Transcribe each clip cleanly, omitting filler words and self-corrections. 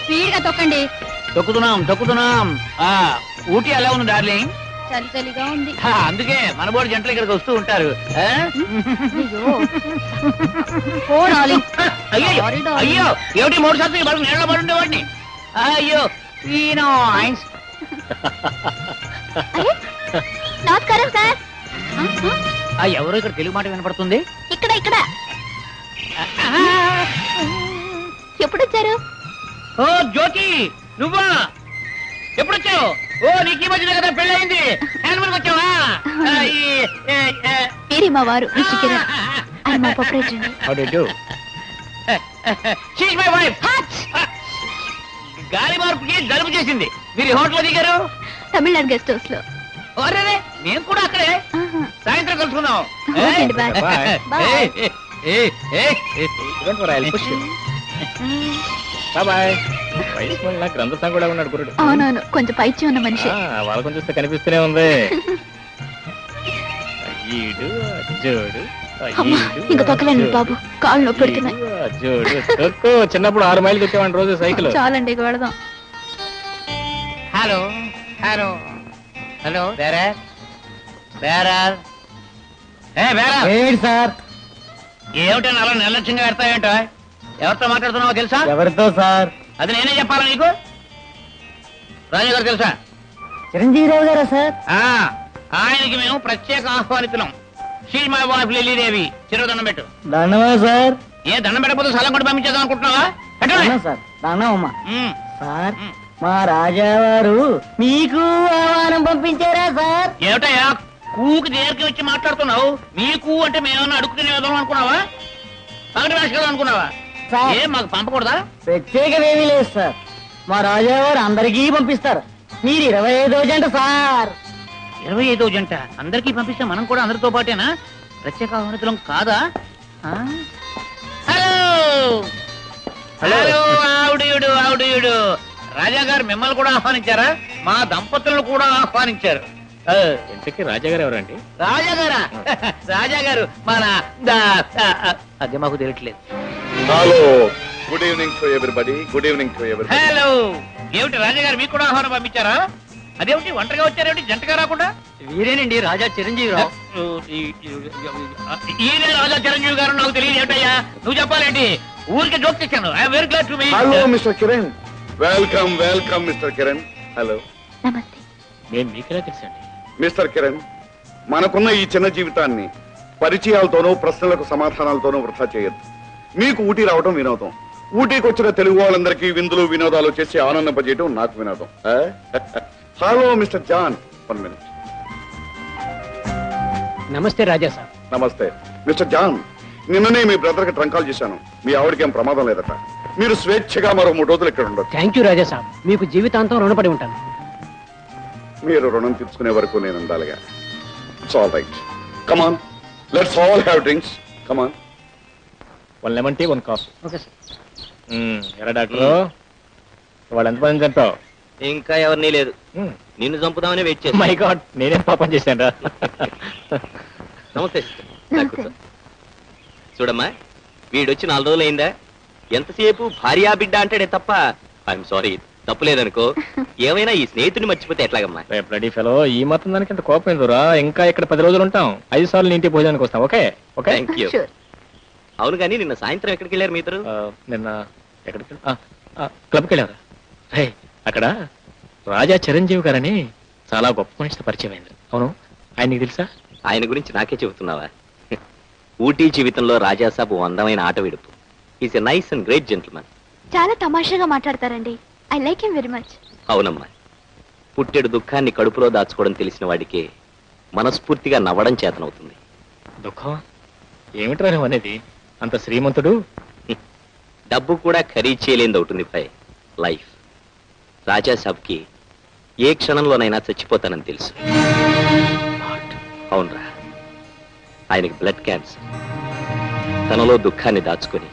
Speed గా తొక్కండి. తొక్కుతున్నాం. ఊటీ ఎలా ఉంది డార్లింగ్? చలి చలిగా ఉంది. అందుకే మన బోర్డు జంటలు ఇక్కడికి వస్తూ ఉంటారు. అయ్యో ఏమిటి 3 సంవత్సరాలు బరువు నీళ్ళ పడి ఉండేవాడిని. అయ్యో నమస్కారం సార్. ఎవరో ఇక్కడ తెలుగు మాట వినపడుతుంది. ఇక్కడ ఎప్పుడు వచ్చారు? ఓ జ్యోతి, నువ్వా? ఎప్పుడొచ్చావు? ఓ నీకు ఈ మధ్యన కదా పెళ్ళయింది. హనుమన్కి వచ్చావా? మీరే మా వారు మిస్టర్ కిరణ్. ఆయన మా ప్రొపరేటర్. గాలి మార్పుకి జలుబు చేసింది. మీరు హోటల్లో దిగారు? తమిళనాడు గెస్ట్ హౌస్ లో. అరే మేము కూడా అక్కడే. సాయంత్రం కలుసుకుందాం. అవునవును, కొంచెం పైచి ఉన్న మనిషి. వాళ్ళ చూస్తే కనిపిస్తూనే ఉంది. ఇంకా తొక్కలేండి బాబు, కాళ్ళు నొప్పి పెడుతున్నాయి. చిన్నప్పుడు 6 మైళ్ళు తొక్కేవాడి రోజు సైకిల్. చాలండి, ఇక వెళదాం. హలో హలో హలో సార్, ఏమిటని అలా నిర్లక్ష్యంగా పెడతావేంటో? ఎవరితో మాట్లాడుతున్నావో తెలుసా? ఎవరితో సార్? అది నేనే చెప్పాలా నీకు? రాజు గారు తెలుసా? చిరంజీవిరావు గారా సార్? ఆయనకి మేము ప్రత్యేక ఆహ్వానితున్నాం. She's my wife Lilly Devi. చిరుదండం పెట్టు. దండమా సార్? ఏ దండం పెట్టకపోతే సలం కూడా పంపించేద్దాం అనుకుంటున్నావా? సార్ దండమ్మా. సార్, మా రాజావారు మీకు ఆహ్వానం పంపించారా సార్? ఏమిటయ్యా కూకి దేనికి వచ్చి మాట్లాడుతున్నావు? మీకు అంటే మేమన్నా అడుగుతున్న విధం అనుకున్నావా? పగటి వేసుకెళ్ళాం అనుకున్నావా? ఏం మాకు పంపకూడదా? ప్రత్యేకమేమీ లేదు సార్, మా రాజావారు అందరికీ పంపిస్తారు. మీరు 25వ జంట సార్. 25వ జంట అందరికీ పంపిస్తే మనం కూడా అందరితో పాటేనా? ప్రత్యేక ఆహ్వానితులం కాదా? హలో హలో ఆవుడియుడు రాజా గారు మిమ్మల్ని కూడా ఆహ్వానించారా? మా దంపతులను కూడా ఆహ్వానించారు. ఇంతకీ రాజాగారు ఎవరండి? రాజాగారు మన అదే మాకు తెలియట్లేదు. Hello, good evening to everybody. Good evening to everybody. Hello, ఏమిటి రాజాగారు మీకు కూడా ఆహ్వానం పంపించారా? అదేమిటి ఒంటరిగా వచ్చారేమిటి, జంటగా రాకుండా? వీరేనండి రాజా చిరంజీవిరావు. ఈయనే రాజా చిరంజీవి గారు. నాకు తెలియదు ఏమిటయ్యా, నువ్వు చెప్పాలేంటి? ఊరికి జోక్ చేశాను. I'm very glad to meet. Hello mister Kiran. Welcome mister Kiran. Hello. నమస్తే. నేను మీకెలా తెలుసండి? మిస్టర్ కిరణ్, మనకున్న ఈ చిన్న జీవితాన్ని పరిచయాలతోనూ ప్రశ్నలకు సమాధానాలతోనూ వృధా చేయొద్దు. మీకు ఊటీ రావడం వినోదం. ఊటీకి వచ్చిన తెలుగు వాళ్ళందరికీ విందులు వినోదాలు చేసి ఆనందింపజేయడం నాకు వినోదం. Hello mister John, 1 minute. నమస్తే రాజా సార్. నమస్తే మిస్టర్ జాన్. నిన్ననే మీ బ్రదర్ కి ట్రంకాల్ చేశాను. మీ ఆవిడకి ఏం ప్రమాదం లేదట. మీరు స్వేచ్ఛగా మరో 3 రోజులు ఇక్కడ ఉండొచ్చు. థ్యాంక్ యూ రాజా సార్, మీకు జీవితాంతం రుణపడి ఉంటాను. మీరు రుణం తీర్చుకునే వరకు నేను ఉండాలిగా. It's all right. Come on, let's all have drinks. Come on. 1 lemon tea, 1 coffee. Okay sir. ఎరా డాక్టర్, వాళ్ళు ఎంతమంది చంపావు? ఇంకా ఎవరినీ లేదు. నిన్ను చంపుదామని వెయిట్ చేస్తా. మై గాడ్, నేనేం పాపం చేశాను రా. నమస్తే. చూడమ్మా, వీడొచ్చి 4 రోజులు అయిందా? ఎంతసేపు భార్యా బిడ్డ అంటాడే తప్ప ఐఎమ్ సారీ తప్పులేదనుకో. ఏమైనా ఈ స్నేహితుడిని మర్చిపోతే ఎట్లాగమ్మా? బ్లడీ ఫెలో, ఈ మొత్తం దానికి ఎంత కోపం ఎందురా? ఇంకా ఇక్కడ 10 రోజులు ఉంటాం. 5 సార్లు ఇంటికి భోజనానికి వస్తాం. Okay okay. Thank you. అవును కానీ నిన్న సాయంత్రం ఎక్కడికి వెళ్ళారు మీ ఇద్దరు? నిన్న ఎక్కడికి క్లబ్కి వెళ్ళారా? రే, అక్కడ రాజా చిరంజీవి గారని చాలా గొప్ప మనిషితో పరిచయం అయింది. అవును, ఆయన నీకు తెలుసా? ఆయన గురించి నాకే చెబుతున్నావా? ఊటీ జీవితంలో రాజాసాబ్ అందమైన ఆట విడుపు. Is a nice and great gentleman. చాలా తమాషాగా మాట్లాడతారండి. I like him very much. అవునమ్మా, పుట్టెడు దుఃఖాన్ని కడుపులో దాచుకోవడం తెలిసిన వాడికి మనస్ఫూర్తిగా నవ్వడం చేతనవుతుంది. దుఃఖం ఏమిట్రా నువ్వు అనేది? అంత శ్రీమంతుడు. డబ్బు కూడా ఖరీదు చేయలేనిది అవుతుంది పై లైఫ్. రాజాసాబ్కి ఏ క్షణంలోనైనా చచ్చిపోతానని తెలుసు. అవునరా, ఆయనకి బ్లడ్ క్యాన్సర్. తనలో దుఃఖాన్ని దాచుకొని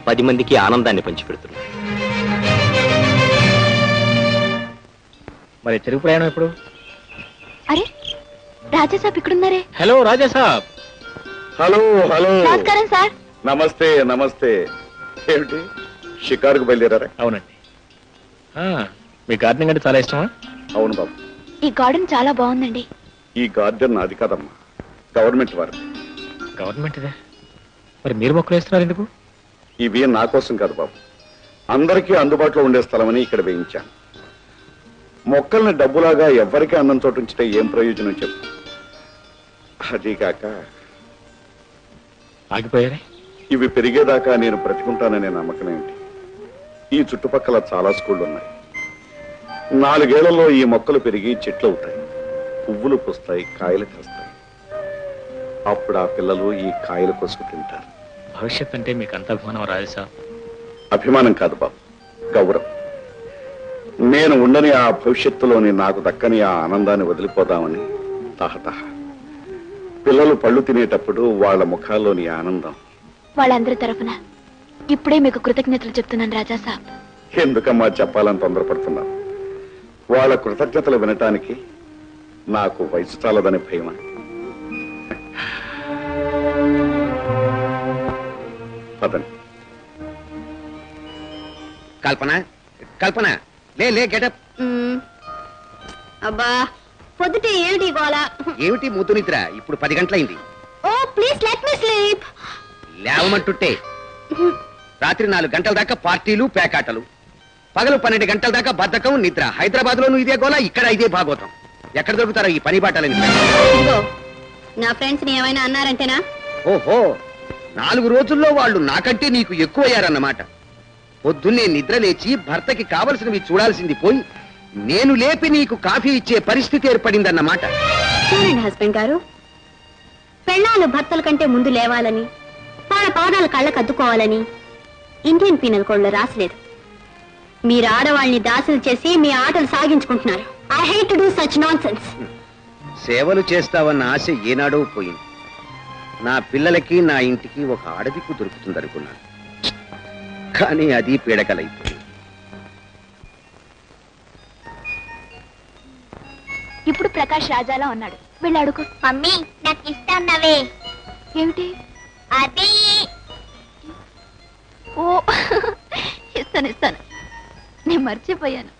10 మందికి ఆనందాన్ని పంచిపెడుతున్నాడు. మరి తిరుగు ప్రయాణం ఎప్పుడు? అరే, రాజాసాబ్ ఇక్కడున్నారే. హలో రాజాసాబ్. Hello hello. నమస్కారం సార్. నమస్తే నమస్తే. ఏమిటి షికారుకు బయలుదేరారా? అవునండి, మీ గార్డెనింగ్ అంటే చాలా ఇష్టమా? అవును బాబు. ఈ గార్డెన్ చాలా బాగుందండి. ఈ గార్డెన్ నాది కాదమ్మా, గవర్నమెంట్ వారిది. గవర్నమెంట్ ఇదే. మరి మీరు మొక్కలు వేస్తున్నారు ఎందుకు? ఇవి నా కోసం కాదు బాబు, అందరికీ అందుబాటులో ఉండే స్థలమని ఇక్కడ వేయించాను. మొక్కల్ని డబ్బులాగా ఎవ్వరికీ అన్నం చోటు ఉంచితే ఏం ప్రయోజనం చెప్పు. అదీగాక ఆగిపోయారే. ఇవి పెరిగేదాకా నేను బ్రతికుంటాననే నమ్మకం ఏమిటి? ఈ చుట్టుపక్కల చాలా స్కూళ్ళు ఉన్నాయి. 4 ఏళ్లలో ఈ మొక్కలు పెరిగి చెట్లు అవుతాయి, పువ్వులు పూస్తాయి, కాయలు కాస్తాయి. అప్పుడు ఆ పిల్లలు ఈ కాయలు కోసుకు తింటారు. భవిష్యత్ అంటే మీకు అంత అభిమానం రాజేశా? అభిమానం కాదు బాబు, గౌరవం. నేను ఉండని ఆ భవిష్యత్తులోని నాకు దక్కని ఆ ఆనందాన్ని వదిలిపోదామని తహతహ. పిల్లలు పళ్ళు తినేటప్పుడు వాళ్ళ ముఖాల్లోని ఆనందం. వాళ్ళందరి తరఫున ఇప్పుడే మీకు కృతజ్ఞతలు చెప్తున్నాను రాజా సాబ్. ఎందుకమ్మా చెప్పాలని తొందరపడుతున్నాను? వాళ్ళ కృతజ్ఞతలు వినటానికి నాకు వయసు చాలదని భయమా? పదండి. కల్పన, కల్పన, లే లే గెటప్. అబ్బా పొద్దుటే ఏమిటి గోల? ఏమిటి ముద్దు నిద్ర? ఇప్పుడు 10 గంటలైంది. ఓ ప్లీజ్ లెట్ మీ స్లీప్. లేవమంటుంటే రాత్రి 4 గంటల దాకా పార్టీలు, పేకాటలు, పగలు 12 గంటల దాకా బద్ధకం, నిద్ర. హైదరాబాద్ లోను ఇదే గోల, ఇక్కడ ఇదే భాగవతం. ఎక్కడ దొరుకుతారో ఈ పని బాటలని? ఇదిగో, నా ఫ్రెండ్స్ ని ఏమైనా అన్నారంటేనా? ఓహో, 4 రోజుల్లో వాళ్ళు నాకంటే నీకు ఎక్కువయ్యారన్నమాట. పొద్దున్నే నిద్ర లేచి భర్తకి కావలసినవి చూడాల్సింది పోయి నేను లేపి నీకు కాఫీ ఇచ్చే పరిస్థితి ఏర్పడిందన్నమాట. చూడండి హస్బెండ్ గారు, పెళ్ళాలు భర్తల కంటే ముందు లేవాలని, వాళ్ళ పాదాలు కళ్ళకు అద్దుకోవాలని ఇండియన్ పీనల్ కోడ్లో రాసలేదు. మీరు ఆడవాళ్ళని దాసులు చేసి మీ ఆటలు సాగించుకుంటున్నారు. I hate to do such nonsense. సేవలు చేస్తావన్న ఆశ ఏనాడో పోయింది. నా పిల్లలకి, నా ఇంటికి ఒక ఆడదిక్కు దొరుకుతుందనుకున్నాను, కానీ అది పీడకలైపోయింది. ఇప్పుడు ప్రకాష్ రాజాలా ఉన్నాడు. వెళ్ళి అడుగు. మమ్మీ నాకు ఇస్తాన్నవే. ఏమిటి? అది ఓ ఇస్తాను ఇస్తాను, నేను మర్చిపోయాను.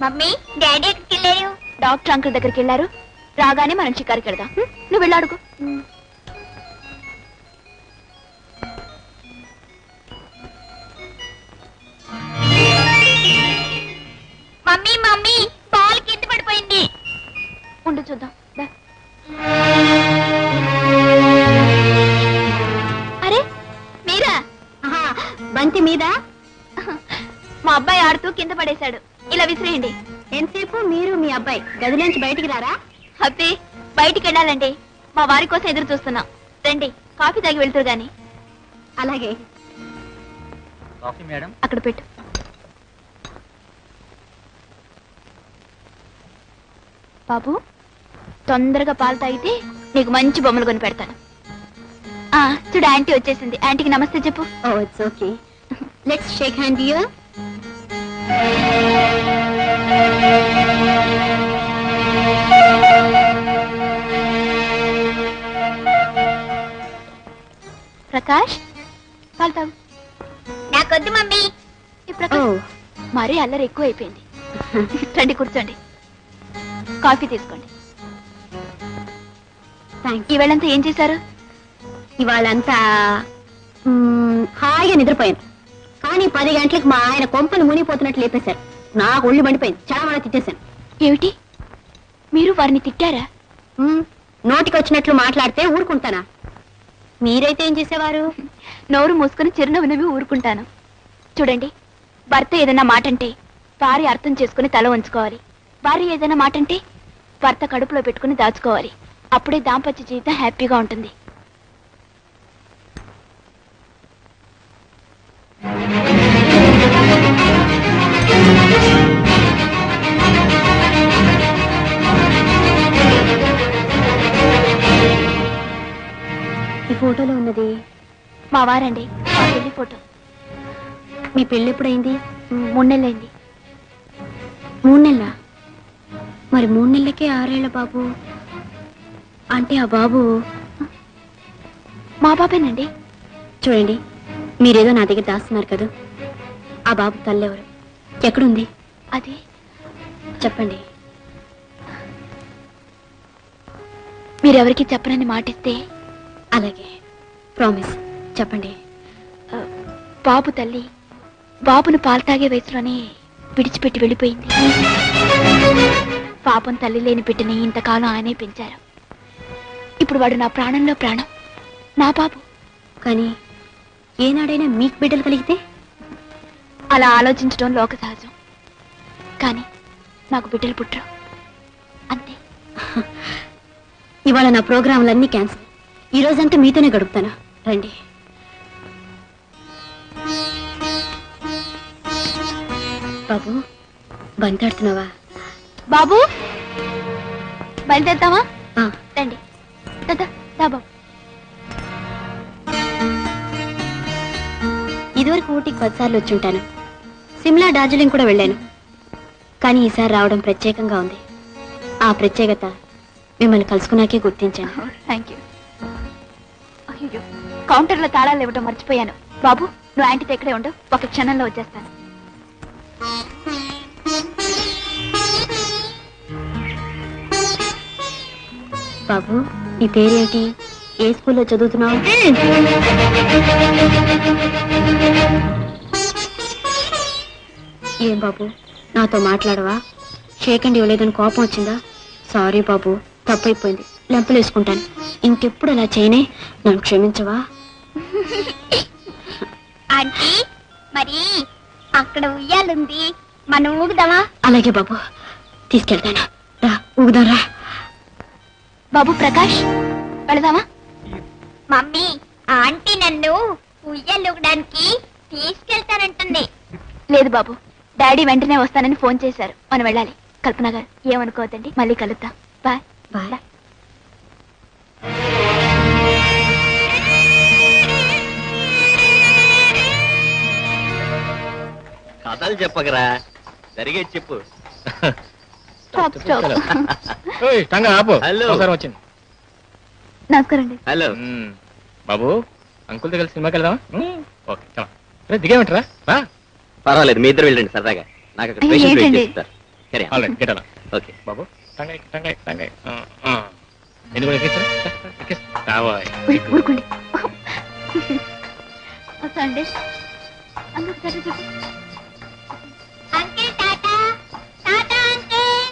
మమ్మీ డాడీ ఎక్కడికి వెళ్ళారు? డాక్టర్ అంకుల్ దగ్గరికి వెళ్ళారు. రాగానే మనం షికారుకి వెళ్దాం. నువ్వు వెళ్ళి అడుగు. మమ్మీ మమ్మీ బాల్ కింద పడిపోయింది. ఉండు చూద్దాం. దా. అరే మీరా? బంతి మీద మా అబ్బాయి ఆడుతూ కింద పడేశాడు. ఇలా విసిరేయండి. ఎంతసేపు మీరు మీ అబ్బాయి గదిలోంచి బయటికి రారా? అబ్బే బయటికి వెళ్ళాలండి, మా వారి కోసం ఎదురు చూస్తున్నాం. రండి కాఫీ తాగి వెళ్తురు గాని. అలాగే. Coffee madam. అక్కడ పెట్టు. బాబు తొందరగా పాలు తాగితే నీకు మంచి బొమ్మలు కొని పెడతాను. చూడు ఆంటీ వచ్చేసింది. ఆంటీకి నమస్తే చెప్పు. Oh it's okay. Let's shake hand here. Prakash పాలు తాగు. నాకొద్దు మమ్మీ. ప్రకాష్ మరీ అల్లరి ఎక్కువ అయిపోయింది. రండి కూర్చోండి, కాఫీ తీసుకోండి. ఈవేళంతా ఏం చేశారు? ఇవాళంతా హాయిగా నిద్రపోయాను. కానీ 10 గంటలకు మా ఆయన కొంపలు మునిగిపోతున్నట్లు లేపేశారు. నాకు ఒళ్ళు మండిపోయింది. చాలా తిట్టేశాను. ఏమిటి, మీరు వారిని తిట్టారా? నోటికి వచ్చినట్లు మాట్లాడితే ఊరుకుంటానా? మీరైతే ఏం చేసేవారు? నోరు మూసుకుని చిరునవ్వు నవ్వి ఊరుకుంటాను. చూడండి, భర్త ఏదైనా మాటంటే భార్య అర్థం చేసుకుని తల వంచుకోవాలి. భార్య ఏదైనా మాటంటే భర్త కడుపులో పెట్టుకుని దాచుకోవాలి. అప్పుడే దాంపత్య జీవితం హ్యాపీగా ఉంటుంది. ఈ ఫోటోలో ఉన్నది మా వారండి, మా పెళ్లి ఫోటో. మీ పెళ్ళి ఎప్పుడైంది? 3 నెలలైంది. 3 నెలల? మరి 3 నెలలకే 6 ఏళ్ల బాబు అంటే ఆ బాబు మా బాబేనండి. చూడండి, మీరేదో నా దగ్గర దాస్తున్నారు కదా, ఆ బాబు తల్లెవరు, ఎక్కడుంది అది చెప్పండి. మీరెవరికి చెప్పనని మాటిస్తే అలాగే, ప్రామిస్, చెప్పండి. బాబు తల్లి బాబును పాలు తాగే వయసులోనే విడిచిపెట్టి వెళ్ళిపోయింది. పాపం తల్లి లేని బిడ్డని ఇంతకాలం ఆయనే పెంచారు. ఇప్పుడు వాడు నా ప్రాణంలో ప్రాణం, నా బాబు. కానీ ఏనాడైనా మీకు బిడ్డలు కలిగితే? అలా ఆలోచించడం లోక సహజం, కానీ నాకు బిడ్డలు పుట్టరు, అంతే. ఇవాళ నా ప్రోగ్రాంలన్నీ క్యాన్సిల్. ఈ రోజంతా మీతోనే గడుపుతాను. రండి. బాబు, బంతాడుతున్నావా? బాబు బయలుదేరుతావా? ఆ, రండి. దా బాబు. ఇదివరకు ఊటీకి 10 సార్లు వచ్చుంటాను. సిమ్లా, డార్జిలింగ్ కూడా వెళ్ళాను. కానీ ఈసారి రావడం ప్రత్యేకంగా ఉంది. ఆ ప్రత్యేకత మిమ్మల్ని కలుసుకున్నాకే గుర్తించాను. Thank you. అయ్యో, కౌంటర్లో తాళాలు ఇవ్వడం మర్చిపోయాను. బాబు, నువ్వు యాంటీతో ఇక్కడే ఉండు, ఒక క్షణంలో వచ్చేస్తాను. బాబు, నీ పేరేంటి? ఏ స్కూల్లో చదువుతున్నావు? ఏం బాబు, నాతో మాట్లాడవా? షేక్ అండ్ ఇవ్వలేదని కోపం వచ్చిందా? సారీ బాబు, తప్పైపోయింది, లెంపలు వేసుకుంటాను. ఇంకెప్పుడు అలా చేయనే, నన్ను క్షమించవా? ఆంటీ, మరి అక్కడ ఉయ్యాలుంది, మనం ఊగుదామా? అలాగే బాబు, తీసుకెళ్తాను. రా, ఊగుదాం రా. బాబు ప్రకాష్, వెళదామా? మమ్మీ, ఆంటీ నన్ను ఉయ్యలుగడానికి తీసుకెళ్తానంటుంది. లేదు బాబు, డాడీ వెంటనే వస్తానని ఫోన్ చేశారు, మనం వెళ్ళాలి. కల్పన గారు ఏమనుకోవద్దండి, మళ్ళీ కలుద్దాం. Bye bye. కథలు చెప్పకరా, జరిగేది చెప్పు. Stop stop. ఓయ్, టంగా ఆపు. హలో. ఒకసారి వచ్చింది. నమస్కారం అండి. హలో. బాబు, అంకుల్తో కలిసి సినిమాకి వెళ్దామా? ఓకే, చలో. రే, దిగేమంటారా? రా. పర్వాలేదు, మీ ఇద్దరు వెళ్ళండి సరదాగా. నాకు అక్కడ అయ్యో, పేషెంట్ వెయిట్ ఏంటండి? చేస్తారు. సరే, ఆల్రైట్, గెట్ అలా. ఓకే. బాబు, టంగాయ్ టంగాయ్ టంగాయ్. ఎందుకు కూడా ఎక్కిస్తారా? రావాయ్. ఊరుకోండి. వస్తా అండి. అందరూ సరే చెప్పు.